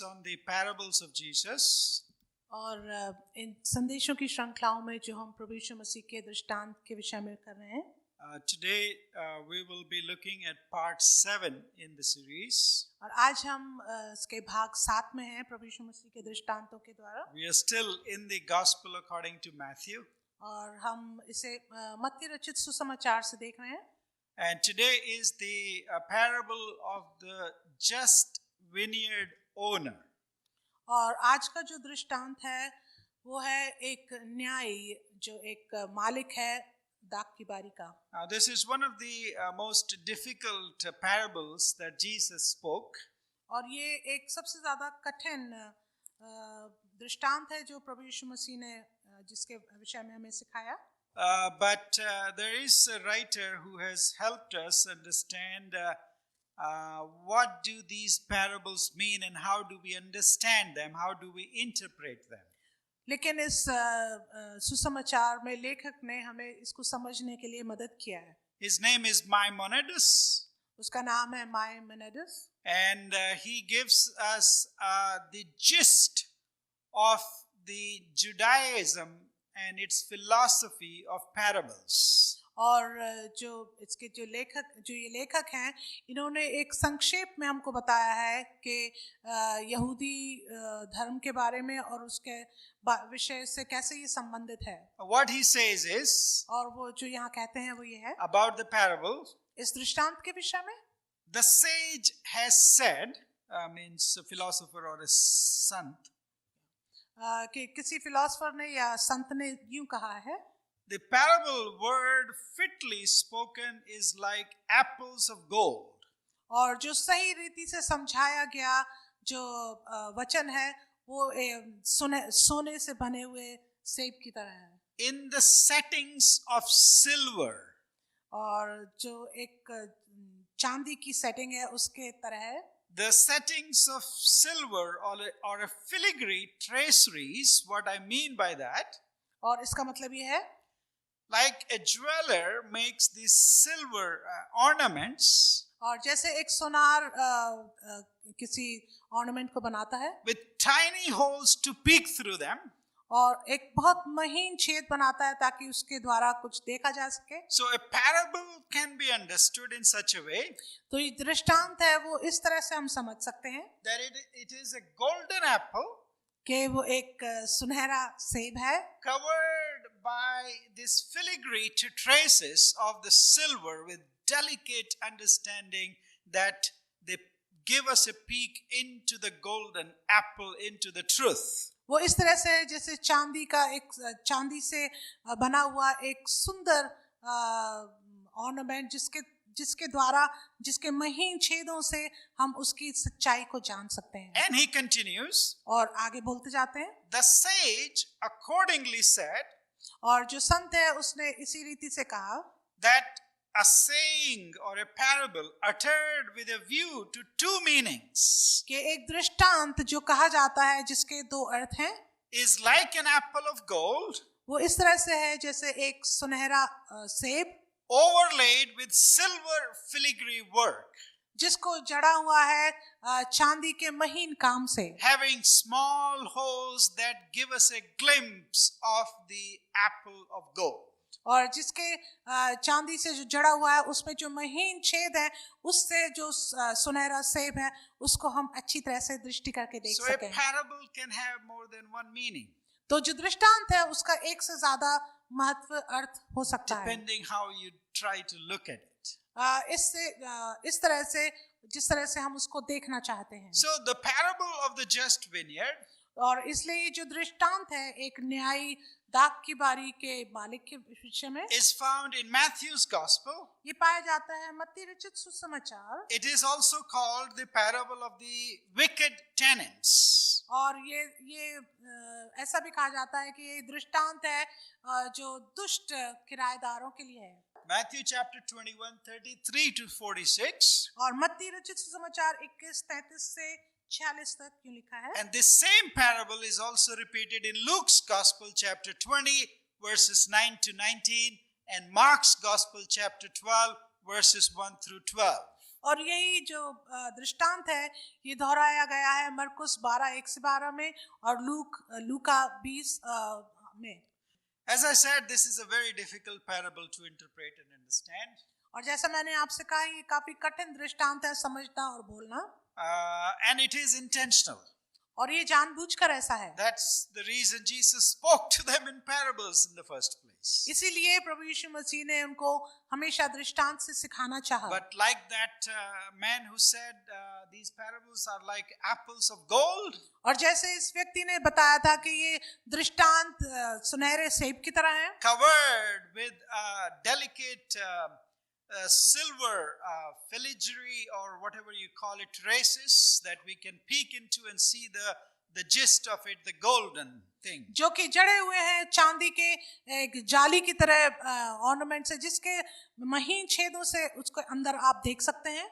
on the parables of Jesus. और इन संदेशों की श्रृंखलाओं में जो हम प्रभु यीशु मसीह के दृष्टांत के विषय में कर रहे हैं, Today we will be looking at part 7 in the series. और आज हम इसके भाग 7 में हैं प्रभु यीशु मसीह के दृष्टांतों के द्वारा, We are still in the Gospel according to Matthew. और हम इसे मत्ती रचित सुसमाचार से देख रहे हैं. And today is the parable of the just vineyard owner. और आज का जो दृष्टांत है वो है एक न्यायी जो एक मालिक है दाख की बारी का. This is one of the most difficult parables that Jesus spoke. और ये एक सबसे ज्यादा कठिन दृष्टांत है जो प्रभु यीशु मसीह ने जिसके विषय में हमें सिखाया. But there is a writer who has helped us understand what do these parables mean and how do we understand them, how do we interpret them. लेकिन इस सुसमाचार में लेखक ने हमें इसको समझने के लिए मदद किया है. His name is Maimonides. उसका नाम है माइमोनिडस. And he gives us the gist of the Judaism and its philosophy of parables. और जो इसके जो ये लेखक हैं, इन्होंने एक संक्षेप में हमको बताया है कि यहूदी धर्म के बारे में और उसके विषय से कैसे ये संबंधित है. What he says is, और वो जो यहाँ कहते हैं वो ये है about the parable, इस दृष्टांत के विषय में, the sage has said, means a philosopher or a sant, कि किसी फिलोसोफर ने या संत ने यूं कहा है, the parable word fitly spoken is like apples of gold. और जो सही रीति से समझाया गया जो वचन है वो सोने से बने हुए सेब की तरह है. In the settings of silver. और जो एक चांदी की सेटिंग है उसके तरह है. The settings of silver or a filigree traceries, what I mean by that, और इसका मतलब ये है, like a jeweler makes these silver ornaments, और जैसे एक सोनार किसी ऑर्नामेंट को बनाता है with tiny holes to peek through them. और एक बहुत महीन छेद बनाता है ताकि उसके द्वारा कुछ देखा जा सके. So a parable can be understood in such a way तो ये दृष्टांत है वो इस तरह से हम समझ सकते हैं that it is a golden apple कि वो एक सुनहरा सेब है covered by this filigree to traces of the silver with delicate understanding that they give us a peek into the golden apple, into the truth. वो इस तरह से जैसे चांदी से बना हुआ एक सुंदर ऑर्नामेंट जिसके द्वारा जिसके महीन छेदों से हम उसकी सच्चाई को जान सकते हैं. And he continues, और आगे बोलते जाते हैं, the sage accordingly said, और जो संत है उसने इसी रीति से कहा that a saying or a parable uttered with a view to two meanings कि एक दृष्टांत जो कहा जाता है जिसके दो अर्थ हैं is like an apple of gold वो इस तरह से है जैसे एक सुनहरा सेब overlaid with silver filigree work, जिसको जड़ा हुआ है चांदी के महीन काम से, having small holes that give us a glimpse of the apple of gold. और जिसके चांदी से जो जड़ा हुआ है उसमें जो महीन छेद है उससे जो सुनहरा सेब है उसको हम अच्छी तरह से दृष्टि करके देख So a सकें. parable can have more than one meaning, तो जो दृष्टांत है उसका एक से ज्यादा महत्व अर्थ हो सकता है depending how you try to look at it. इस तरह से जिस तरह से हम उसको देखना चाहते हैं. So the parable of the just vineyard और इसलिए जो दृष्टांत है एक न्यायी दाख की बारी के मालिक के विषय में is found in Matthew's Gospel. ये पाया जाता है मत्ती रचित सुसमाचार. It is also called the parable of the wicked tenants. और ये ऐसा भी कहा जाता है कि ये दृष्टांत है जो दुष्ट किराएदारों के लिए है. Matthew chapter 21, 33 to 46. और मत्ती रचित सुसमाचार 21:33 से 46 तक क्यों लिखा है. And this same parable is also repeated in Luke's Gospel chapter 20 verses 9 to 19 and Mark's Gospel chapter 12 verses 1 through 12. और यही जो दृष्टांत है ये दोहराया गया है मरकुस 12:1-12 में और लूका 20 में। As I said, this is a very difficult parable to interpret and understand. और जैसा मैंने आपसे कहा ये काफी कठिन दृष्टांत है समझना और बोलना, And it is intentional. और ये जानबूझकर ऐसा है। That's the reason Jesus spoke to them in parables in the first place. इसीलिए प्रभु यीशु मसीह ने उनको हमेशा दृष्टांत से सिखाना चाहा। But like that man who said these parables are like apples of gold, और जैसे इस व्यक्ति ने बताया था कि ये दृष्टांत सुनहरे सेब की तरह है, covered with delicate silver filigree or whatever you call it, traces that we can peek into and see the gist of it, the golden thing. जो कि जड़े हुए हैं चांदी के एक जाली की तरह ऑर्नामेंट से, जिसके महीन छेदों से उसको अंदर आप देख सकते हैं।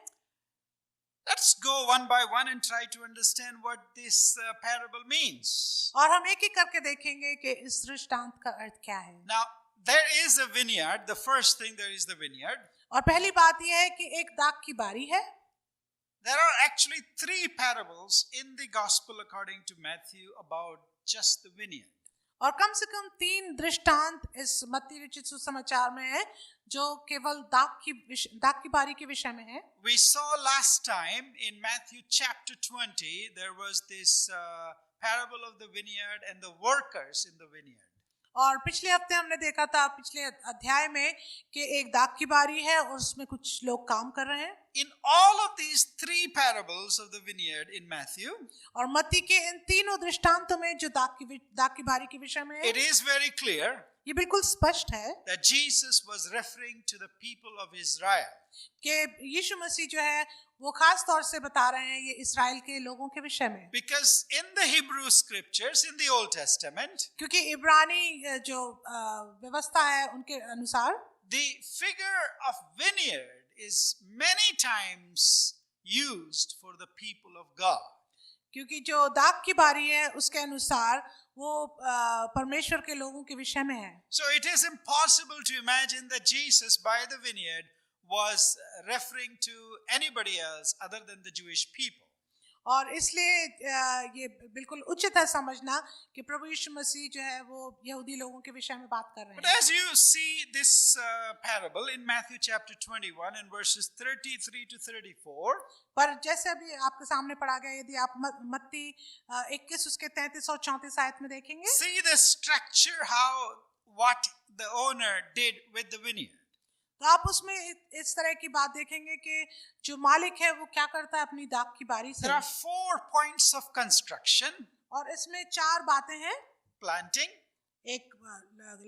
Let's go one by one and try to understand what this parable means. और हम एक एक करके देखेंगे कि इस दृष्टांत का अर्थ क्या है। Now, there is a vineyard. The first thing, there is the vineyard. और पहली बात यह है कि एक दाख की बारी है। There are actually 3 parables in the gospel according to Matthew about just the vineyard. और कम से कम 3 दृष्टांत इस मत्ती रचित सुसमाचार में है जो केवल दाख की बारी के विषय में है। We saw last time in Matthew chapter 20 there was this parable of the vineyard and the workers in the vineyard. और पिछले हफ्ते हमने देखा था पिछले अध्याय में कि एक दाख की बारी है और उसमें कुछ लोग काम कर रहे हैं। In all of these 3 parables of the vineyard in Matthew, और मत्ती के इन तीनों दृष्टांतों में जो दाख की बारी के विषय में है, it is very clear ये बिल्कुल स्पष्ट है that Jesus was referring to the people of Israel. कि यीशु मसीह जो है वो खास तौर से बता रहे हैं ये इस्राएल के लोगों के विषय में। Because in the Hebrew scriptures in the Old Testament, क्योंकि इब्रानी जो व्यवस्था है उनके अनुसार the figure of vineyard is many times used for the people of God. क्योंकि जो दाख की बारी है उसके अनुसार वो परमेश्वर के लोगों के विषय में है। So it is impossible to imagine that Jesus by the vineyard was referring to anybody else other than the Jewish people. और इसलिए ये बिल्कुल उचित है समझना कि प्रभु यीशु मसीह जो है वो यहूदी लोगों के विषय में बात कर रहे But हैं। as you see this parable in Matthew chapter 21 and verses 33 to 34, पर जैसे अभी आपके सामने पढ़ा गया, यदि आप मत्ती 21 उसके 33 और 34 आयत में देखेंगे, see the structure, what the owner did with the vineyard. तो आप उसमें इस तरह की बात देखेंगे कि जो मालिक है वो क्या करता है अपनी दाख की बारी से। There are 4 points of construction: और इसमें 4 बातें हैं। planting. एक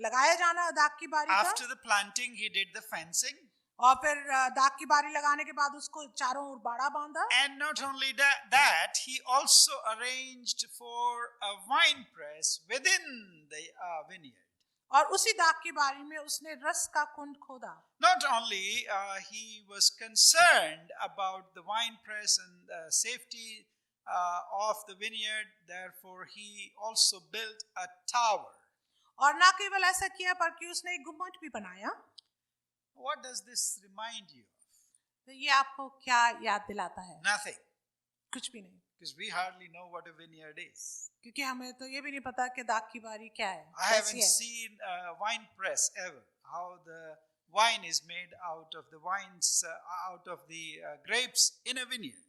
लगाया जाना दाख की बारी का, After the planting, he did the fencing. और फिर दाख की बारी लगाने के बाद उसको चारों ओर बाड़ा बांधा। And not only that, he also arranged for a wine press within the vineyard. और उसी दाख की बारी में उसने रस का कुंड खोदा। Not only he was concerned about the wine press and the safety of the vineyard, therefore he also built a tower. और ना केवल ऐसा किया बल्कि उसने एक गुम्मट भी बनाया। What does this remind you of? तो ये आपको क्या याद दिलाता है? Nothing, कुछ भी नहीं, because we hardly know what a vineyard is. क्योंकि हमें तो ये भी नहीं पता कि दाख की बारी क्या है। I haven't seen a wine press ever. How the wine is made out of the grapes in a vineyard.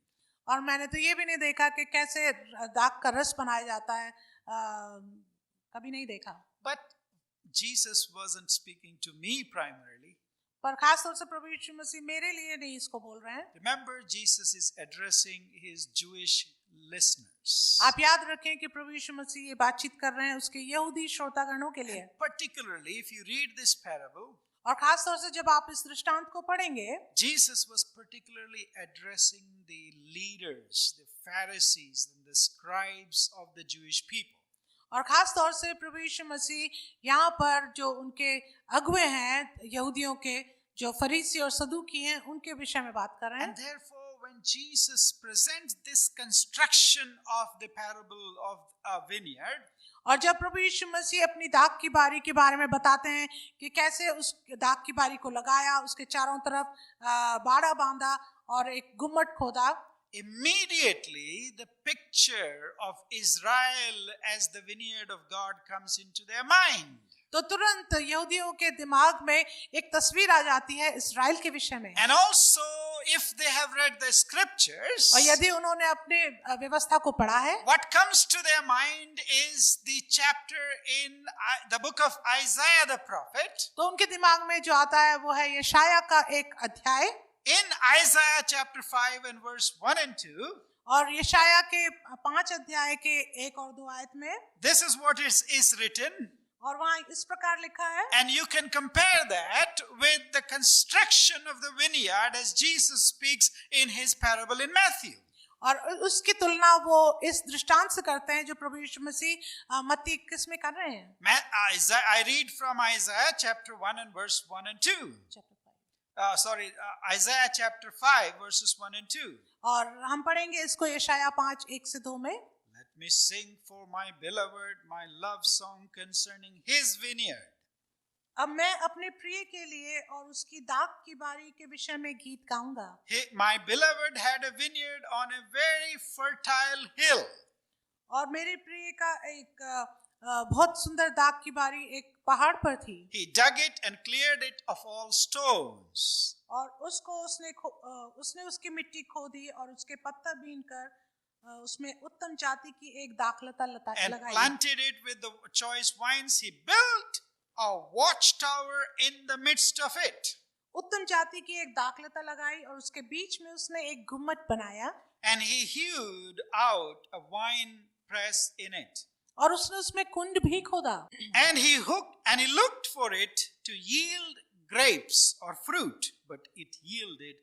और मैंने तो ये भी नहीं देखा कि कैसे दाख का रस बनाया जाता है, कभी नहीं देखा। But Jesus wasn't speaking to me primarily. पर खास तौर से प्रभु यीशु मसीह मेरे लिए नहीं इसको बोल रहे हैं। Remember, Jesus is addressing his Jewish listeners. आप याद रखें कि प्रभु यीशु मसीह ये बातचीत कर रहे हैं उसके यहूदी श्रोतागणों के लिए। Particularly, if you read this parable, और खास तौर से जब आप इस दृष्टांत को पढ़ेंगे, Jesus was particularly addressing the leaders, the Pharisees and the scribes of the Jewish people. और खास तौर से प्रभु यीशु मसीह यहाँ पर जो उनके अगुवे हैं यहूदियों के, जो फरीसी और सदूकी हैं, उनके विषय में बात कर रहे हैं। And therefore, when Jesus presents this construction of the parable of a vineyard, और जब प्रभु यीशु मसीह अपनी दाख की बारी के बारे में बताते हैं कि कैसे उस दाख की बारी को लगाया, उसके चारों तरफ बाड़ा बांधा और एक गुम्मट खोदा। immediately the picture of Israel as the vineyard of God comes into their mind. तो तुरंत यहूदियों के दिमाग में एक तस्वीर आ जाती है इस्राएल के विषय में। And also, if they have read the scriptures, और यदि उन्होंने अपने व्यवस्था को पढ़ा है, what comes to their mind is the chapter in the book of Isaiah the prophet. तो उनके दिमाग में जो आता है वो है यशाया का एक अध्याय। In Isaiah chapter 5 and verse 1 and 2, और यशाया के 5 अध्याय के 1 और 2 आयत में this is what is written. और वहाँ इस प्रकार लिखा है, And you can compare that with the construction of the vineyard as Jesus speaks in his parable in Matthew. और उसकी तुलना वो इस दृष्टांत से करते हैं जो प्रभु यीशु मसीह मत्ती 21 में कर रहे हैं। I read from Isaiah chapter 1 and verse 1 and 2. Isaiah chapter 5 verses 1 and 2. और हम पढ़ेंगे इसको यशाया 5 1 से 2 में। Let me sing for my beloved my love song concerning his vineyard. अब मैं अपने प्रिय के लिए और उसकी दाख की बारी के विषय में गीत गाऊंगा। My beloved had a vineyard on a very fertile hill. और मेरे प्रिय का एक बहुत सुंदर दाख की बारी एक पहाड़ पर थी। He dug it and cleared it of all stones. और उसको उसने उसकी मिट्टी खोदी और उसके पत्थर बीनकर उसमें उत्तम जाति की एक दाखलता लगाई। And planted it with the choice vines. He built a watchtower in the midst of it. उत्तम जाति की एक दाखलता लगाई और उसके बीच में उसने एक गुम्मट बनाया। And he hewed out a wine press in it. और उसने उसमें कुंड भी खोदा। And he looked for it to yield grapes or fruit, but it yielded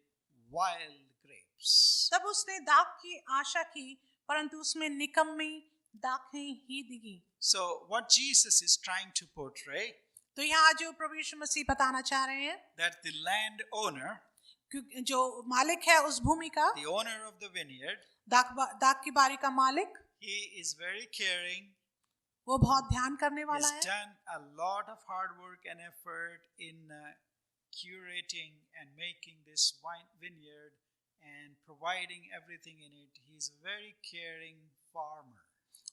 wild grapes. तब उसने दाख की आशा की परंतु उसमें निकम्मी दाखें ही दिखी। So what Jesus is trying to portray, तो यहाँ जो प्रभु यीशु मसीह बताना चाह रहे हैं that the landowner, जो मालिक है उस भूमि का, the owner of the vineyard, दाख की बारी का मालिक, he is very caring. वो बहुत ध्यान करने वाला He's है। done a lot of hard work and effort in curating and making this vineyard and providing everything in it. He's a very caring farmer.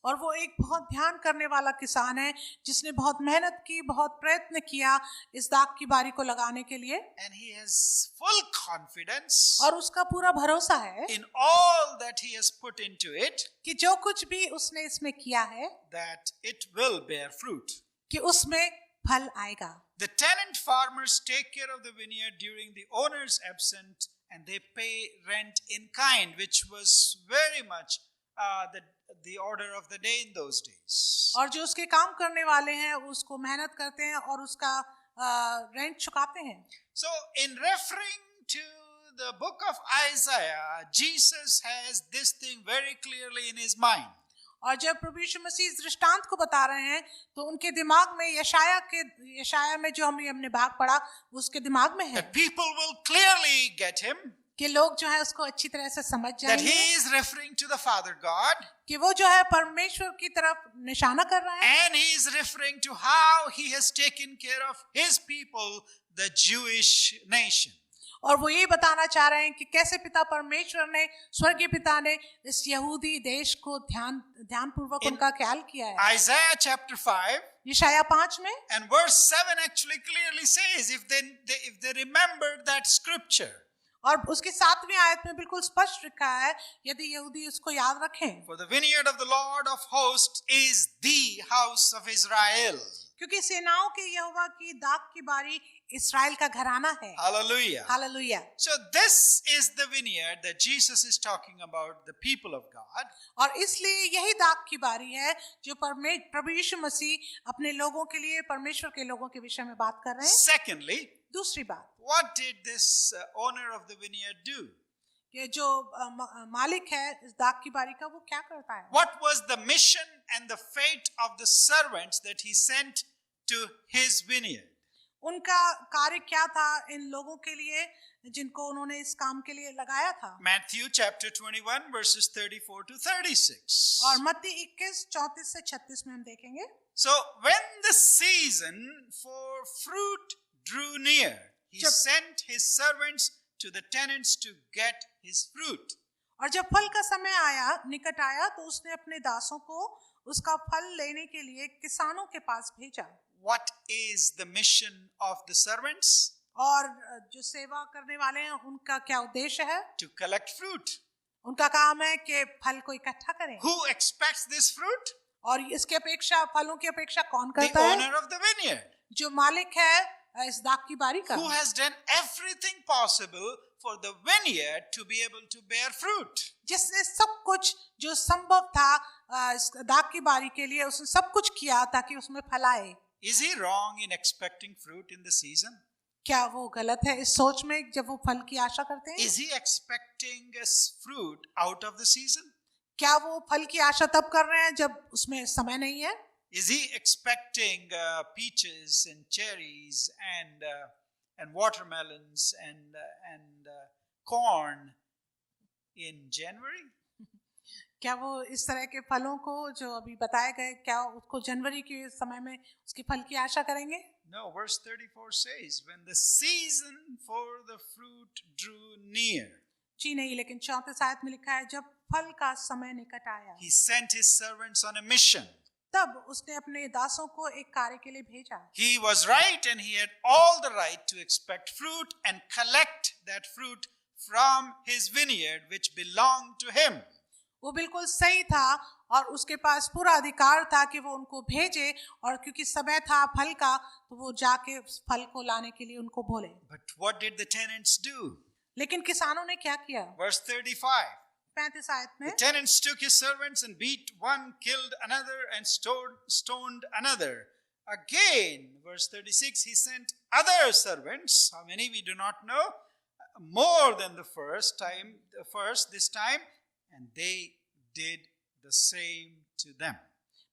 और वो एक बहुत ध्यान करने वाला किसान है जिसने बहुत मेहनत की, बहुत प्रयत्न किया इस दाख की बारी को लगाने के लिए। And he has full confidence और उसका पूरा भरोसा है in all that he has put into it, कि जो कुछ भी उसने इसमें किया है that it will bear fruit. कि उसमें फल आएगा। The tenant farmers take care of the vineyard during the owner's absence, and they pay rent in kind, which was very much the order of the day in those days. और जो उसके काम करने वाले हैं उसको मेहनत करते हैं और उसका रेंट चुकाते हैं। So in referring to the book of Isaiah, Jesus has this thing very clearly in his mind. और जब प्रभु यीशु मसीह इस दृष्टांत को बता रहे हैं तो उनके दिमाग में यशाया में जो हमने भाग पढ़ा उसके दिमाग में है That people will clearly get him. कि लोग जो है उसको अच्छी तरह से समझ That जाएंगे he is referring to the Father God. कि वो जो है परमेश्वर की तरफ निशाना कर रहा है। And he is referring to how he has taken care of his people, the Jewish nation. और वो ये बताना चाह रहे हैं कि कैसे पिता परमेश्वर ने, स्वर्गीय पिता ने इस यहूदी देश को ध्यानपूर्वक उनका ख्याल किया है। Isaiah chapter 5 यशाया 5 में and verse 7 actually clearly says if they remember that scripture. और उसकी 7वीं आयत में बिल्कुल स्पष्ट लिखा है यदि यहूदी उसको याद रखें। For the vineyard of the Lord of hosts is the house of Israel. क्योंकि सेनाओं के यहोवा की दाख की बारी इस्राएल का घराना है। Hallelujah. Hallelujah. So this is the vineyard that Jesus is talking about, the people of God. और इसलिए यही दाख की बारी है जो प्रभु यीशु मसीह अपने लोगों के लिए, परमेश्वर के लोगों के विषय में बात कर रहे हैं। Secondly, दूसरी बात, what did this owner of the vineyard do? ये जो मालिक है इस दाख की बारी का वो क्या करता है? What was the mission and the fate of the servants that he sent to his vineyard? उनका कार्य क्या था इन लोगों के लिए जिनको उन्होंने इस काम के लिए लगाया था? Matthew chapter 21 verses 34 to 36. और मत्ती 21 34 से 36 में हम देखेंगे। So when the season for fruit drew near, he sent his servants to the tenants to get his fruit. और जब फल का समय आया निकट आया तो उसने अपने दासों को उसका फल लेने के लिए किसानों के पास भेजा। What is the mission of the servants? और जो सेवा करने वाले हैं उनका क्या उद्देश्य है? To collect fruit. उनका काम है कि फल को इकट्ठा करें। Who expects this fruit? और इसकी अपेक्षा, फलों की अपेक्षा कौन The करता है? owner of the vineyard. जो मालिक है इस दाख की बारी का, Who has done everything possible for the vineyard to be able to bear fruit. जिसने सब कुछ जो संभव था इस दाख की बारी के लिए उसने सब कुछ किया ताकि उसमें फल आए। Is he wrong in expecting fruit in the season? क्या वो गलत है इस सोच में जब वो फल की आशा करते हैं? Is he expecting a fruit out of the season? क्या वो फल की आशा तब कर रहे हैं जब उसमें समय नहीं है? Is he expecting peaches and cherries and watermelons and corn in January? क्या वो इस तरह के फलों को जो अभी बताए गए क्या उसको जनवरी के समय में उसकी फल की आशा करेंगे? No, verse 34 says, when the season for the fruit drew near, जी नहीं, लेकिन 34 आयत में लिखा है जब फल का समय निकट आया he sent his servants on a mission. तब उसने अपने दासों को एक कार्य के लिए भेजा। He was right and he had all the right to expect fruit and collect that fruit from his vineyard which belonged to him. वो बिल्कुल सही था और उसके पास पूरा अधिकार था कि वो उनको भेजे, और क्योंकि समय था फल का तो वो जाके उस फल को लाने के लिए उनको बोले। But what did the tenants do? लेकिन किसानों ने क्या किया? Verse 35. 35 आयत में The tenants took his servants and beat one, killed another, and stoned another. Again, verse 36, he sent other servants. How many we do not know. More than the first this time, and they did the same to them.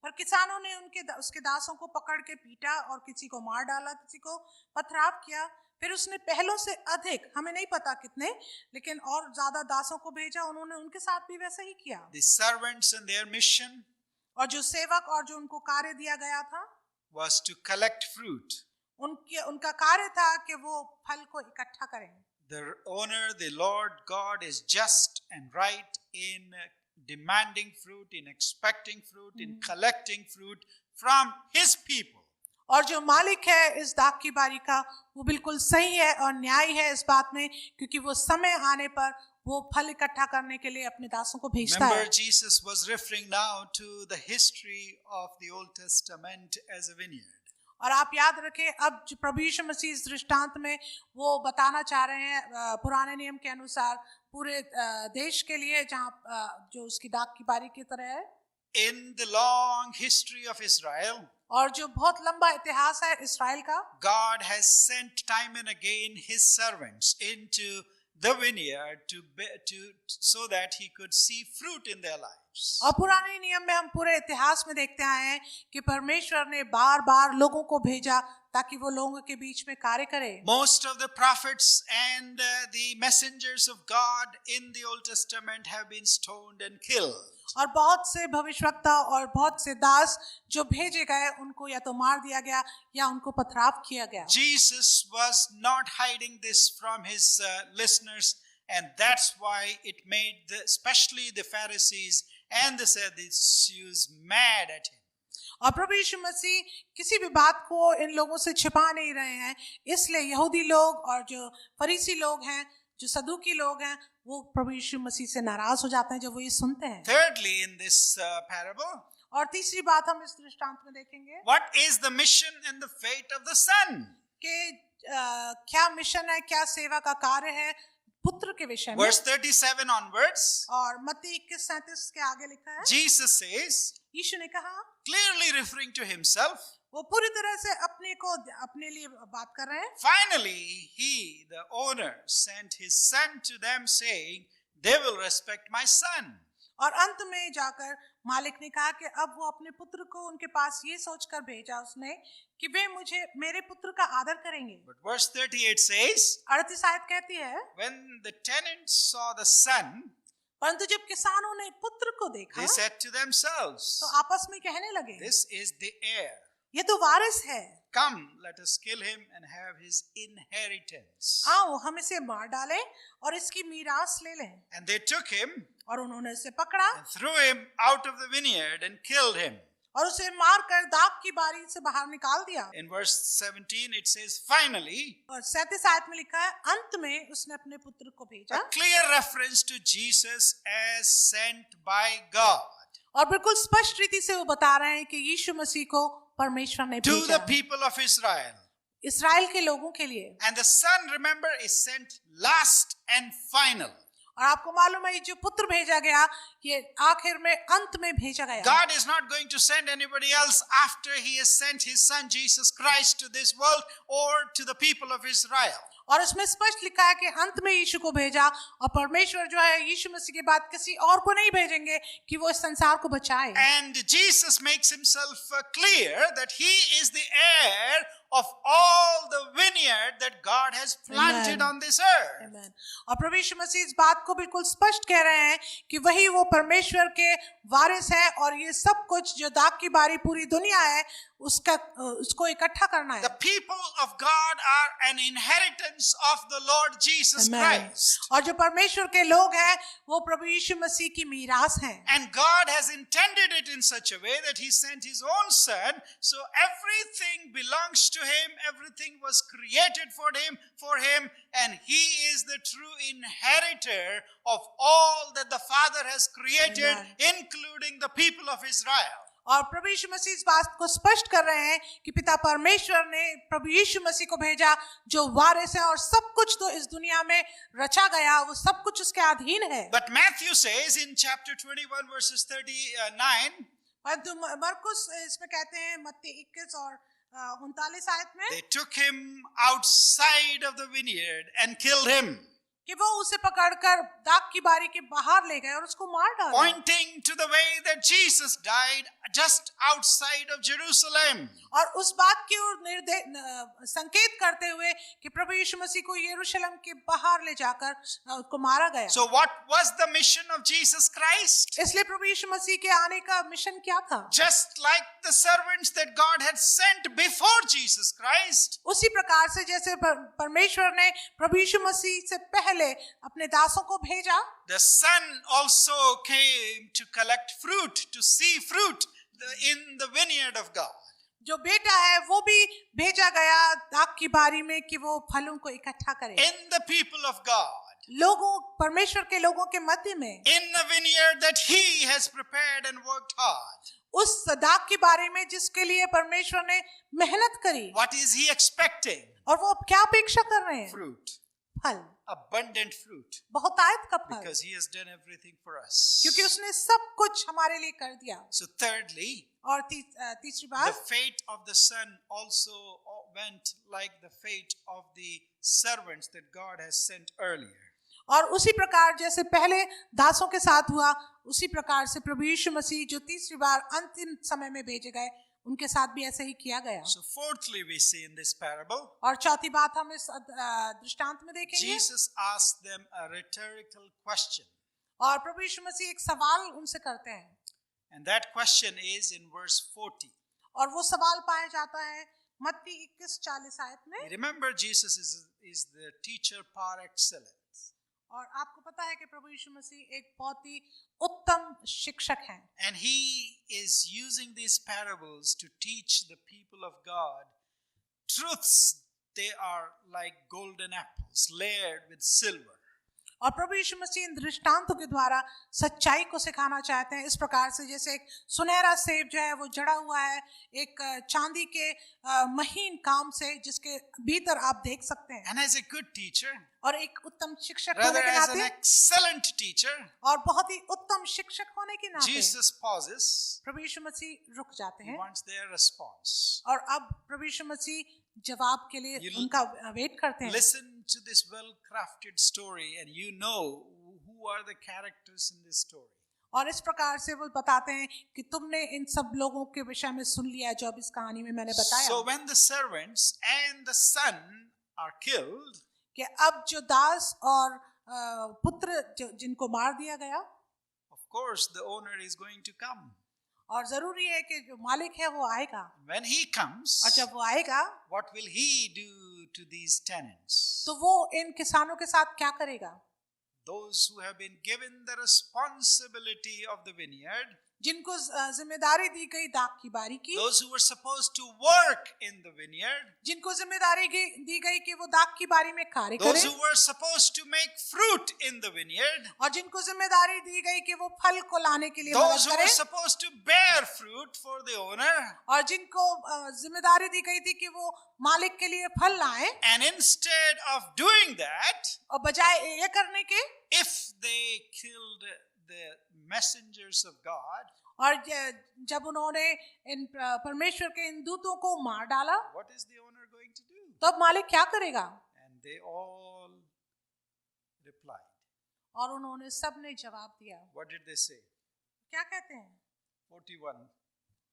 पर किसानों ने उसके दासों को पकड़ के पीटा और किसी को मार डाला, किसी को पथराव किया। फिर उसने पहलों से अधिक, हमें नहीं पता कितने, लेकिन और ज्यादा दासों को भेजा। उन्होंने उनके साथ भी वैसा ही किया। The servants and their mission और जो सेवक और जो उनको कार्य दिया गया था was to collect fruit. उनका कार्य था कि वो फल को इकट्ठा करें। The owner, the Lord God, is just and right in demanding fruit, in expecting fruit, in collecting fruit from his people. और जो मालिक है इस दाख की बारी का वो बिल्कुल सही है और न्याय है इस बात में, क्योंकि वो समय आने पर वो फल इकट्ठा करने के लिए अपने दासों को भेजता है। Remember, Jesus was referring now to the history of the Old Testament as a vineyard. और आप याद रखें, अब जो प्रभु यीशु मसीह इस दृष्टांत में वो बताना चाह रहे हैं पुराने नियम के अनुसार पूरे देश के लिए, जहाँ जो उसकी दाख की बारी की तरह है। In the long history of Israel, और जो बहुत लंबा इतिहास है इस्राएल का, God has sent time and again his servants into the vineyard so that he could see fruit in their lives. और पुराने नियम में हम पूरे इतिहास में देखते आए हैं कि परमेश्वर ने बार बार लोगों को भेजा ताकि वो लोगों के बीच में कार्य करे। Most of the prophets and the messengers of God in the Old Testament have been stoned and killed. और बहुत से भविष्यवक्ता और बहुत से दास जो भेजे गए उनको या तो मार दिया गया या उनको पथराव किया गया। Jesus was not hiding this from his listeners, and that's why it made especially the Pharisees and the Sadducees mad at him. और प्रभु यीशु मसीह किसी भी बात को इन लोगों से छिपा नहीं रहे हैं, इसलिए यहूदी लोग और जो फरीसी लोग हैं, जो सदूकी लोग हैं, वो प्रभु यीशु मसीह से नाराज हो जाते हैं जब वो ये सुनते हैं। Thirdly, in this parable, और तीसरी बात हम इस दृष्टांत में देखेंगे what is the mission and the fate of the son? कि क्या मिशन है, क्या सेवा का कार्य है पुत्र के विषय में। Verse 37 onwards, और मत्ती 21:37 के आगे लिखा है, Jesus says, यीशु ने कहा, clearly referring to himself, वो पूरी तरह से अपने लिए बात कर रहे हैं। finally he, the owner, sent his son to them saying, they will respect my son. और अंत में जाकर मालिक ने कहा कि अब वो अपने पुत्र को उनके पास ये सोचकर भेजा उसने कि वे मेरे पुत्र का आदर करेंगे। But verse 38 says, 38 आयत कहती है, when the tenants saw the son, परंतु जब किसानों ने पुत्र को देखा they said to themselves, तो आपस में कहने लगे, this is the heir. ये तो वारिस है, Come, let us kill him and have his inheritance. आओ हम इसे मार डालें और इसकी मीरास ले लें। And they took him और उन्होंने इसे पकड़ा and threw him out of the vineyard and killed him. और उसे मार कर दाख की बारी से बाहर निकाल दिया। In verse 17 it says, finally, और 37 आयत में लिखा है, अंत में उसने अपने पुत्र को a भेजा। clear reference to Jesus as sent by God और बिल्कुल स्पष्ट रीति से वो बता रहे हैं कि यीशु मसीह को परमेश्वर ने to the भेजा people of Israel. इस्राएल के लोगों के लिए। And the Son, remember, is sent last and final. और आपको मालूम है, ये जो पुत्र भेजा गया, ये आखिर में अंत में भेजा गया। God is not going to send anybody else after he has sent his Son Jesus Christ to this world or to the people of Israel. और उसमें स्पष्ट लिखा है कि अंत में यीशु को भेजा, और परमेश्वर जो है यीशु मसीह के बाद किसी और को नहीं भेजेंगे कि वो इस संसार को बचाए। And Jesus makes himself clear that he is the heir of all the vineyard that God has planted Amen. on this earth. Amen. और प्रभु यीशु मसीह इस बात को बिल्कुल स्पष्ट कह रहे हैं कि वही वो परमेश्वर के वारिस है, और ये सब कुछ जो दाख की बारी पूरी दुनिया है उसको इकट्ठा करना है। The people of God are an inheritance of the Lord Jesus Amen. Christ. और जो परमेश्वर के लोग हैं वो प्रभु यीशु मसीह की मीरास हैं। And God has intended it in such a way that he sent his own Son, so everything belongs to him, everything was created for him, and he is the true inheritor of all that the Father has created, Amen. including the people of Israel. और प्रभु यीशु मसीह इस बात को स्पष्ट कर रहे हैं कि पिता परमेश्वर ने प्रभु यीशु मसीह को भेजा जो वारिस है, और सब कुछ तो इस दुनिया में रचा गया वो सब कुछ उसके अधीन है। But Matthew says in chapter 21 verses 39, परंतु मरकुस इसमें कहते हैं मत्ती 21 और 39 आयत में they took him outside of the vineyard and killed him, कि वो उसे पकड़कर दाख की बारी के बाहर ले गए और उसको मार डाला, pointing to the way that Jesus died just outside of Jerusalem. और उस बात की ओर संकेत करते हुए कि प्रभु यीशु मसीह को यरूशलेम के बाहर ले जाकर उसको मारा गया। So what was the mission of Jesus Christ? इसलिए प्रभु यीशु मसीह के आने का मिशन क्या था? Just like the servants that God had sent before Jesus Christ, उसी प्रकार से जैसे परमेश्वर ने प्रभु यीशु मसीह से पहले अपने दासों को भेजा, the Son also came to collect fruit, to see fruit in the vineyard of God. जो बेटा है वो भी भेजा गया दाख की बारी में कि वो फलों को इकट्ठा करे। In the people of God, लोगों, परमेश्वर के लोगों के मध्य में, in the vineyard that he has prepared and worked hard. उस दाख की बारी में जिसके लिए परमेश्वर ने मेहनत करी। What is he expecting? और वो क्या अपेक्षा कर रहे हैं? Fruit. फल, Abundant fruit. बहुतायत का फल, Because he has done everything for us. क्योंकि उसने सब कुछ हमारे लिए कर दिया। So thirdly, और तीसरी the बात, fate of the Son also went like the fate of the servants that God has sent earlier. और उसी प्रकार जैसे पहले दासों के साथ हुआ, उसी प्रकार से प्रभु यीशु मसीह जो तीसरी बार अंतिम समय में भेजे गए, उनके साथ भी ऐसे ही किया गया। So fourthly, we see in this parable, और चौथी बात हम इस दृष्टांत में देखेंगे, Jesus asked them a rhetorical question. और प्रभु यीशु मसीह एक सवाल उनसे करते हैं, And that question is in verse 40. और वो सवाल पाया जाता है मत्ती 21:40 आयत में। Remember, Jesus is the teacher par excellence. और आपको पता है कि प्रभु यीशु मसीह एक बहुत ही उत्तम शिक्षक हैं, And he is using these parables to teach the people of God truths. They are like golden apples layered with silver. और प्रभु यीशु मसीह इन दृष्टांतों के द्वारा सच्चाई को सिखाना चाहते हैं, इस प्रकार से जैसे एक सुनहरा सेब जो है वो जड़ा हुआ है एक चांदी के महीन काम से, जिसके भीतर आप देख सकते हैं। And as a good teacher, और एक उत्तम शिक्षक rather होने के as an नाते, excellent teacher, और बहुत ही उत्तम शिक्षक होने के नाते Jesus pauses. प्रभु यीशु मसीह रुक जाते He हैं, wants their response. और अब प्रभु यीशु मसीह जवाब के लिए You उनका वेट करते हैं। Listen to this well-crafted story and you know who are the characters in this story. और इस प्रकार से वो बताते हैं कि तुमने इन सब लोगों के विषय में सुन लिया जो अब इस कहानी में मैंने बताया। So when the servants and the son are killed, कि अब जो दास और पुत्र जिनको मार दिया गया, of course the owner is going to come. और जरूरी है कि जो मालिक है वो आएगा, When he comes, और जब वो आएगा what will he do to these tenants? तो वो इन किसानों के साथ क्या करेगा? Those who have been given the responsibility of the vineyard, जिनको जिम्मेदारी दी गई दाख की बारी की, those who were supposed to work in the vineyard, जिनको जिम्मेदारी दी गई कि वो दाख की बारी में कार्य those करें, who were supposed to make fruit in the vineyard, और जिनको जिम्मेदारी दी गई कि वो फल को लाने के लिए those मदद who were करें, supposed to bear fruit for the owner, और जिनको जिम्मेदारी दी गई थी कि वो मालिक के लिए फल लाएं, and instead of doing that, और बजाय ये करने के, if they killed the messengers of God, और जब उन्होंने इन परमेश्वर के इन दूतों को मार डाला, what is the owner going to do? तब मालिक क्या करेगा? And they all replied. और उन्होंने सबने जवाब दिया। What did they say? क्या कहते हैं 41,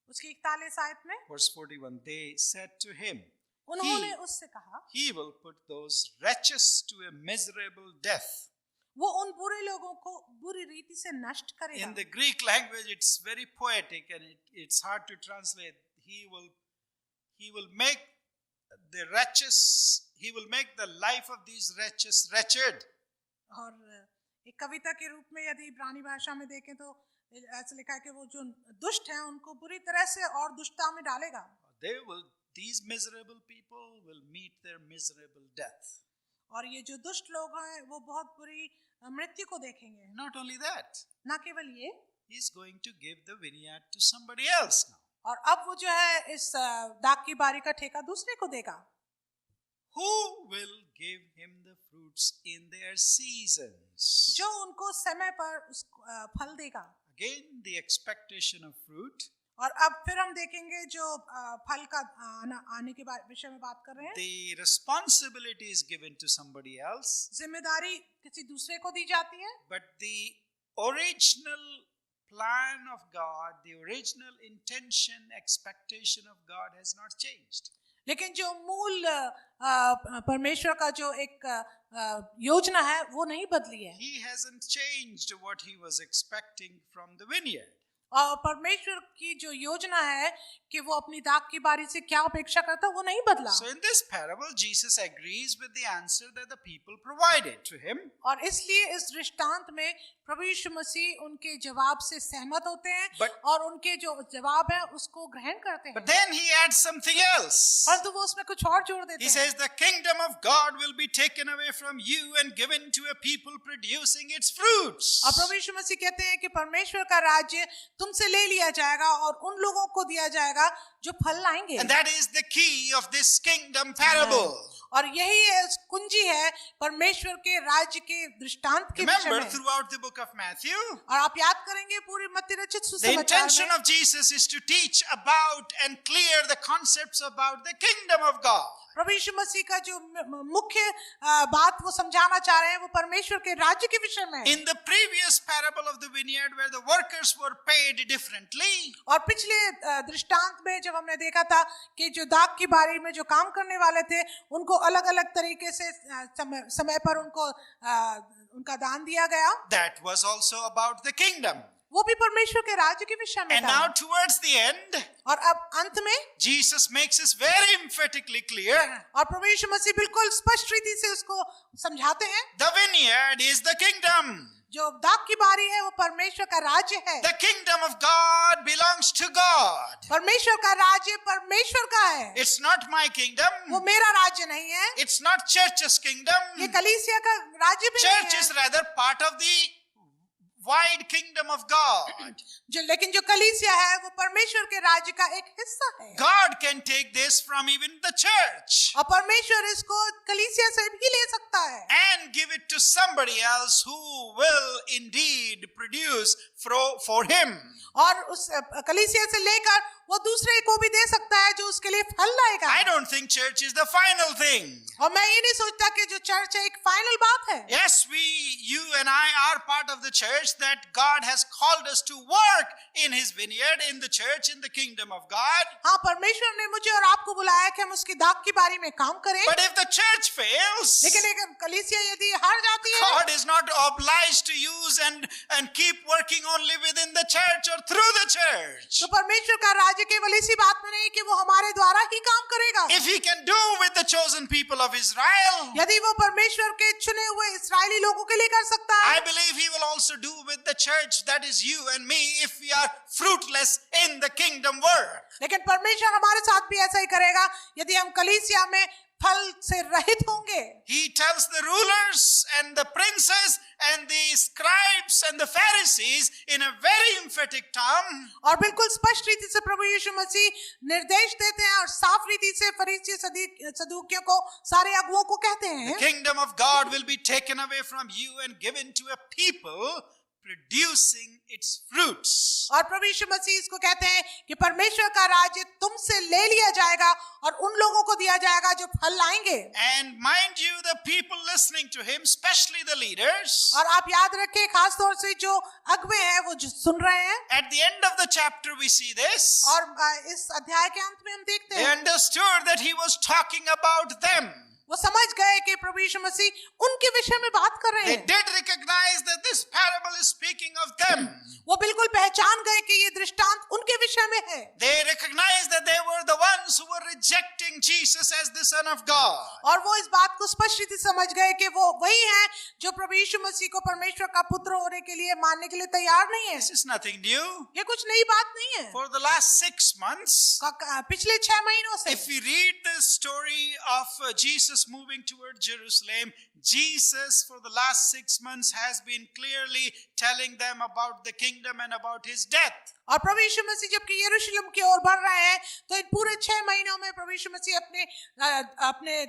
उसकी 41 आयत में? verse 41. They said to him, उन्होंने उससे कहा, he will put those wretches to a miserable death. वो उन बुरे लोगों को बुरी रीति से नष्ट करेगा। In the Greek language, it's very poetic and it's hard to translate. He will make the wretches, he will make the life of these wretches wretched. और एक कविता के रूप में यदि इब्रानी भाषा में देखें तो ऐसा लिखा है कि वो जो दुष्ट हैं उनको बुरी तरह से और दुष्टता में डालेगा। These miserable people will meet their miserable death. और ये जो दुष्ट लोग हैं वो बहुत बुरी मृत्यु को देखेंगे। Not only that, ना केवल ये, he's going to give the vineyard to somebody else now. और अब वो जो है इस दाख की बारी का ठेका दूसरे को देगा। Who will give him the fruits in their seasons? जो उनको समय पर उस फल देगा। Again, the expectation of fruit. और अब फिर हम देखेंगे जो फल का आने के विषय में बात कर रहे हैं। The responsibility is given to somebody else. जिम्मेदारी किसी दूसरे को दी जाती है। But the original plan of God, the original intention, expectation of God has not changed. लेकिन जो मूल परमेश्वर का जो एक योजना है वो नहीं बदली है। He hasn't changed what he was expecting from the vineyard. और परमेश्वर की जो योजना है कि वो अपनी दाख की बारी से क्या अपेक्षा करता है वो नहीं बदला। So in this parable, Jesus agrees with the answer that the people provided to him. और इसलिए इस दृष्टांत में प्रभु यीशु मसीह उनके जवाब से सहमत होते हैं और उनके जो जवाब है उसको ग्रहण करते हैं। But then he adds something else. परंतु वो उसमें कुछ और जोड़ देते He हैं। says the kingdom of God will be taken away from you and given to a people producing its fruits. और प्रभु यीशु मसीह कहते हैं कि परमेश्वर का राज्य तुमसे ले लिया जाएगा और उन लोगों को दिया जाएगा जो फल लाएंगे। And that is the key of this kingdom parable. और यही कुंजी है परमेश्वर के राज्य के दृष्टांत के विषय Remember, में। throughout the book of Matthew, और आप याद करेंगे पूरी मत्ती रचित the सुसमाचार intention में of Jesus is to teach about and clear the concepts about the kingdom of God. प्रभु यीशु मसीह का जो मुख्य बात वो समझाना चाह रहे हैं वो परमेश्वर के राज्य के विषय में। In the previous parable of the vineyard, where the workers were paid differently, और पिछले दृष्टांत में जब हमने देखा था कि जो दाख की बारी में जो काम करने वाले थे उनको अलग अलग तरीके से समय पर उनको उनका दान दिया गया, that was also about the kingdom. वो भी परमेश्वर के राज्य के विषय में And था। now towards the end, और अब अंत में Jesus makes this very emphatically clear. और प्रभु यीशु मसीह बिल्कुल स्पष्ट रीति से उसको समझाते हैं The vineyard is the kingdom. जो दाख की बारी है वो परमेश्वर का राज्य है। The kingdom of God belongs to God. परमेश्वर का राज्य परमेश्वर का है। It's not my kingdom. वो मेरा राज्य नहीं है। It's not church's kingdom. ये कलीसिया का राज्य भी Church नहीं is है। rather part of the wide kingdom of God. लेकिन जो कलीसिया है वो परमेश्वर के राज्य का एक हिस्सा है। God can take this from even the church और परमेश्वर इसको कलीसिया से भी ले सकता है and give it to somebody else who will indeed produce for him. और उस कलीसिया से लेकर वो दूसरे को भी दे सकता है जो उसके लिए फल लाएगा। I don't think church is the final thing. और मैं ये नहीं सोचता कि जो चर्च है एक फाइनल बात है। Yes, you and I are part of the church that God has called us to work in his vineyard, in the church, in the kingdom of God. हाँ, परमेश्वर ने मुझे और आपको बुलाया कि हम उसकी दाख की बारी में काम करें। But if the church fails, लेकिन एक कलीसिया यदि हार जाती है, God is not obliged to use and keep working only within the church or through the church. तो परमेश्वर का राज्य केवल इसी बात में नहीं कि वो हमारे द्वारा ही काम करेगा। If he can do with the chosen people of Israel, यदि वो परमेश्वर के चुने हुए इस्राएली लोगों के लिए कर सकता है, I believe he will also do with the church, that is you and me, if we are fruitless in the kingdom work. लेकिन परमेश्वर हमारे साथ भी ऐसा ही करेगा यदि हम कलीसिया में फल से रहित होंगे। He tells the rulers and the princes and the scribes and the Pharisees in a very emphatic term, और बिल्कुल स्पष्ट रीति से प्रभु यीशु मसीह निर्देश देते हैं और साफ रीति से फरीसी सदूकियों को, सारे अगुओं को कहते the हैं, kingdom of God will be taken away from you and given to a people producing its fruits. और प्रभु यीशु मसीह इसको कहते हैं कि परमेश्वर का राज्य तुमसे ले लिया जाएगा और उन लोगों को दिया जाएगा जो फल लाएंगे। And mind you, the people listening to him, especially the leaders, और आप याद रखें, खास तौर से जो अगुवे हैं वो जो सुन रहे हैं, at the end of the chapter we see this, और इस अध्याय के अंत में हम देखते they हैं understood that he was talking about them. वो समझ गए कि प्रभु यीशु मसीह उनके विषय में बात कर रहे They हैं। did recognize that this parable is speaking of them. वो बिल्कुल पहचान गए कि ये दृष्टांत उनके विषय में है। They recognized that they were the ones who were rejecting Jesus as the Son of God. और वो इस बात को स्पष्ट रीति से समझ गए कि वो वही हैं जो प्रभु यीशु मसीह को परमेश्वर का पुत्र होने के लिए मानने के लिए तैयार नहीं है। This is nothing new. ये कुछ नई बात नहीं है। For the last 6 months, पिछले 6 महीनों से if we read the story of Jesus moving toward Jerusalem, Jesus for the last 6 months has been clearly telling them about the kingdom and about his death. और प्रभु यीशु मसीह जबकि यरूशलेम की ओर बढ़ रहे हैं तो इन पूरे 6 महीनों में प्रभु यीशु मसीह अपने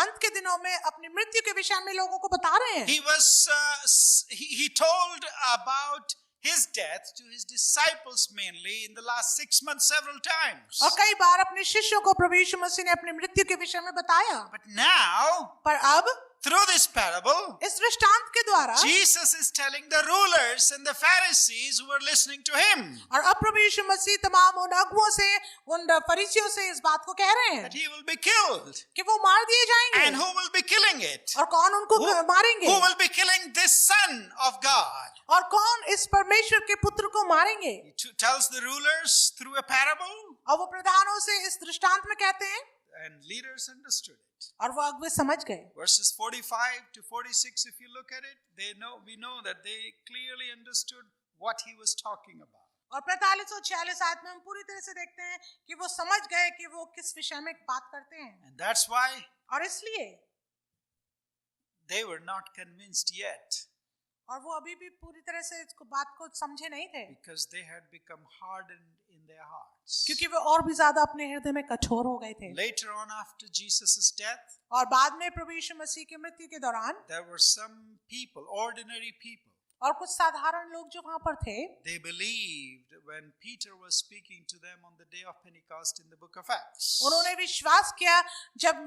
अंत के दिनों में अपनी मृत्यु के विषय में लोगों को बता रहे हैं। He told about his death to his disciples mainly in the last 6 months several times. और कई बार अपने शिष्यों को प्रभु यीशु मसीह ने अपनी मृत्यु के विषय में बताया। But now, पर अब through this parable, इस दृष्टांत के द्वारा Jesus is telling the rulers and the Pharisees who were listening to him और अब प्रभु यीशु मसीह तमाम उन अगुओं से, उन फरीसियों से इस बात को कह रहे हैं that he will be killed. कि वो मार दिए जाएंगे। And who will be killing it? और कौन उनको मारेंगे? Who will be killing this Son of God? और कौन इस परमेश्वर के पुत्र को मारेंगे? He tells the rulers through a parable, और वो प्रधानों से इस दृष्टांत में कहते हैं and leaders understood it. और वो अगुवे समझ गए। Verses 45 to 46, if you look at it, we know that they clearly understood what he was talking about. और 45 और 46 आयत में हम पूरी तरह से देखते हैं कि वो समझ गए कि वो किस विषय में बात करते हैं। And that's why और इसलिए they were not convinced yet, और वो अभी भी पूरी तरह से इसको बात को समझे नहीं थे, because they had become hardened in their hearts. क्योंकि वो और भी ज्यादा अपने हृदय में कठोर हो गए थे। Later on, after Jesus' death, और बाद में प्रभु यीशु मसीह की मृत्यु के दौरान there were some people, ordinary people. और कुछ साधारण लोग जो वहां पर थे, They believed when Peter was speaking to them on the day of Pentecost in the book of Acts. उन्होंने विश्वास किया जब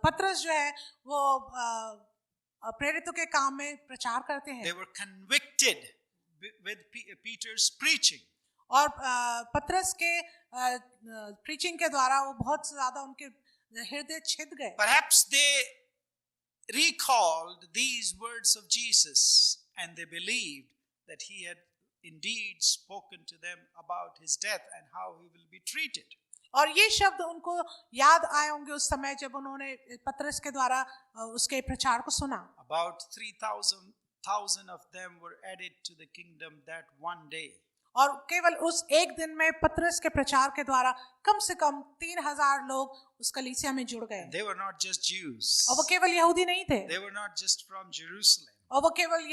पतरस जो है वो प्रेरितों के काम में प्रचार करते हैं। They were convicted with Peter's preaching. और पतरस के प्रीचिंग के द्वारा वो बहुत ज्यादा उनके हृदय छिद गए। Perhaps they recalled these words of Jesus and they believed that he had indeed spoken to them about his death and how he will be treated. और ये शब्द उनको याद आए होंगे उस समय जब उन्होंने पतरस के द्वारा उसके प्रचार को सुना। About 3,000 of them were added to the kingdom that one day. और केवल उस एक दिन में पतरस के प्रचार के द्वारा कम से कम 3,000 लोग उस कलीसिया में जुड़ गए। They were not just Jews. और वो केवल यहूदी नहीं थे। They were not just from Jerusalem. और वो केवल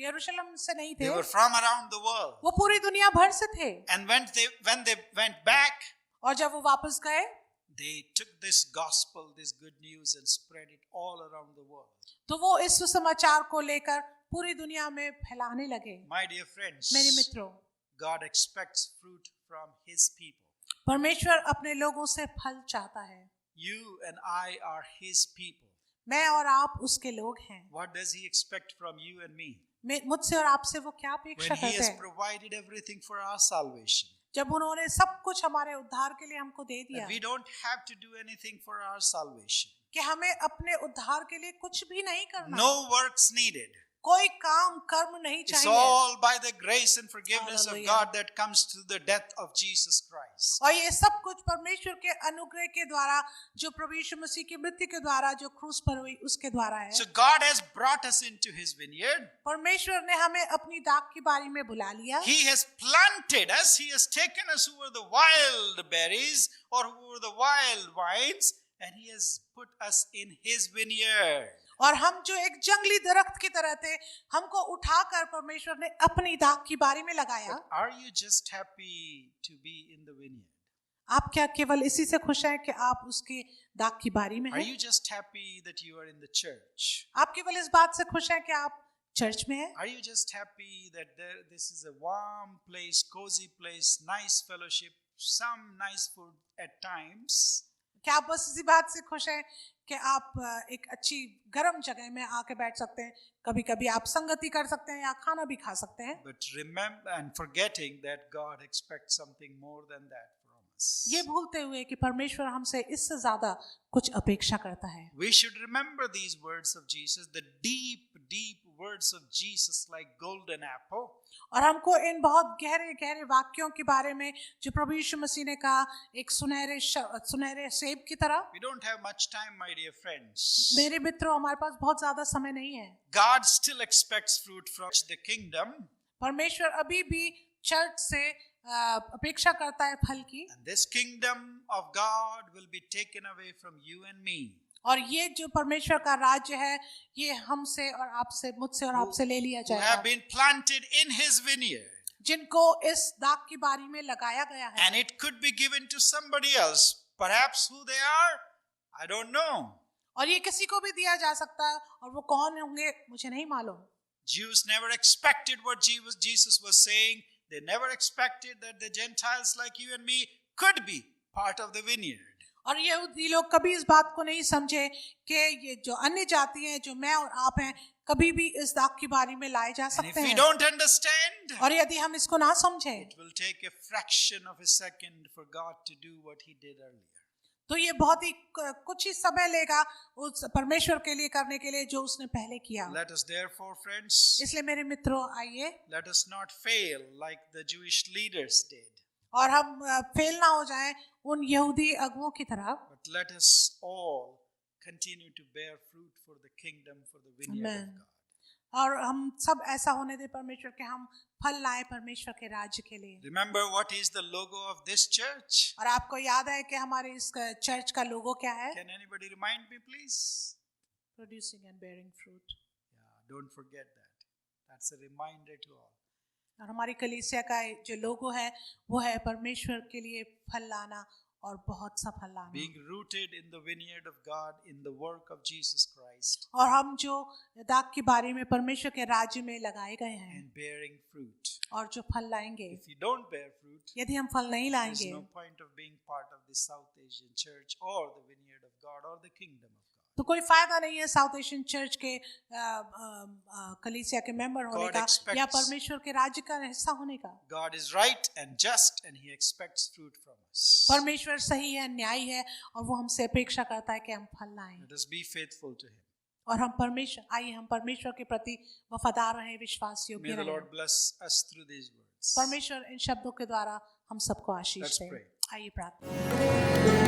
यरूशलेम से नहीं थे। They were from around the world. वो पूरी दुनिया भर से थे। And when they went back, और जब वो वापस गए, they took this gospel, this good news, and spread it all around the world. तो वो इस सुसमाचार को लेकर पूरी दुनिया में फैलाने लगे। My dear friends, मेरे मित्रों, God expects fruit from His people. परमेश्वर अपने लोगों से फल चाहता है। You and I are His people. मैं और आप उसके लोग हैं। What does He expect from you and me? मुझसे और आपसे वो क्या अपेक्षा When He करते has हैं? provided everything for our salvation. जब उन्होंने सब कुछ हमारे उद्धार के लिए हमको दे दिया, We don't have to do anything for our salvation. कि हमें अपने उद्धार के लिए कुछ भी नहीं करना, No works needed. कोई काम कर्म नहीं It's चाहिए। all by the grace and forgiveness of Hallelujah. God that comes through the death of Jesus Christ. और ये सब कुछ परमेश्वर के अनुग्रह के द्वारा, जो प्रभु यीशु मसीह की मृत्यु के द्वारा जो क्रूस पर हुई उसके द्वारा है। So God has brought us into His vineyard. परमेश्वर ने हमें अपनी दाख की बारी में बुला लिया। He has planted us. He has taken us who were the wild berries or who were the wild vines, and He has put us in His vineyard. और हम जो एक जंगली दरख्त की तरह थे, हमको उठाकर परमेश्वर ने अपनी दाख की बारी में लगाया। But are you just happy to be in the vineyard? आप क्या केवल इसी से खुश हैं कि आप उसकी दाख की बारी में Are हैं? you just happy that you are in the church? आप केवल इस बात से खुश हैं कि आप चर्च में हैं? Are you just happy that this is a warm place, cozy place, nice fellowship, some nice food at times? क्या आप बस इसी बात से खुश हैं कि आप एक अच्छी गर्म जगह में आके बैठ सकते हैं, कभी कभी आप संगति कर सकते हैं या खाना भी खा सकते हैं? But remember and forgetting that God expects something more than that from us. ये भूलते हुए कि परमेश्वर हमसे इससे ज्यादा कुछ अपेक्षा करता है। We should remember these words of Jesus, the deep, deep words of Jesus like golden apple. और हमको इन बहुत गहरे गहरे वाक्यों के बारे में जो प्रभु यीशु मसीह ने कहा, एक सुनहरे सेब की तरह। We don't have much time, my dear friends. मेरे मित्रों, हमारे पास बहुत ज्यादा समय नहीं है। God still expects fruit from the kingdom. परमेश्वर अभी भी चर्च से अपेक्षा करता है फल की। And this kingdom of God will be taken away from you and me. और ये जो परमेश्वर का राज्य है, ये हमसे और आपसे, मुझसे और आपसे ले लिया Who have जाएगा, been planted in His vineyard. जिनको इस दाख की बारी में लगाया गया है। And it could be given to somebody else. Perhaps who they are, I don't know. और ये किसी को भी दिया जा सकता है, और वो कौन होंगे मुझे नहीं मालूम। Jews never expected what Jesus was saying. They never expected that the Gentiles like you and me could be part of the vineyard. और यहूदी लोग कभी इस बात को नहीं समझे कि ये जो अन्य जाति हैं, जो मैं और आप हैं, कभी भी इस दाख की बारी में लाए जा And if सकते we हैं। don't understand, और यदि हम इसको ना समझे, it will take a fraction of a second for God to do what He did earlier. तो ये बहुत ही कुछ ही समय लेगा उस परमेश्वर के लिए करने के लिए जो उसने पहले किया। Let us therefore, friends, इसलिए मेरे मित्रों, आइए let us not fail like the Jewish leaders did, और हम फेल ना हो जाएं उन यहूदी अगुओं की तरह। but let us all continue to bear fruit for the kingdom, for the vineyard of Amen. God. और हम सब ऐसा होने दे परमेश्वर के, हम फल लाए परमेश्वर के राज्य के लिए। Remember what is the logo of this church? और आपको याद है कि हमारे इस चर्च का लोगो क्या है? Can anybody remind me, please? Producing and bearing fruit। Yeah, don't forget that. That's a reminder to all. और हमारी कलीसिया का जो लोगो है वो है परमेश्वर के लिए फल लाना और बहुत सा फल लाना। Being rooted in the vineyard of God, in the work of Jesus Christ, और हम जो दाख की बारी में परमेश्वर के राज्य में लगाए गए हैं and bearing fruit. और जो फल लाएंगे, If you don't bear fruit, यदि हम फल नहीं there's लाएंगे no point of being part of the South Asian church or the vineyard of God or the kingdom of God. तो कोई फायदा नहीं है साउथ एशियन चर्च के कलीसिया के मेंबर होने God का expects- या परमेश्वर के राज्य का हिस्सा होने का। God is right and just, and He expects fruit from us. परमेश्वर सही है, न्यायी है, और वो हमसे अपेक्षा करता है कि हम फल लाएं। Let us be faithful to Him. और हम परमेश्वर के प्रति वफादार रहें, विश्वास May योग्य the रहें। Lord bless us through these words. परमेश्वर इन शब्दों के द्वारा हम सबको आशीष Let's दे। pray. आइए प्रार्थना।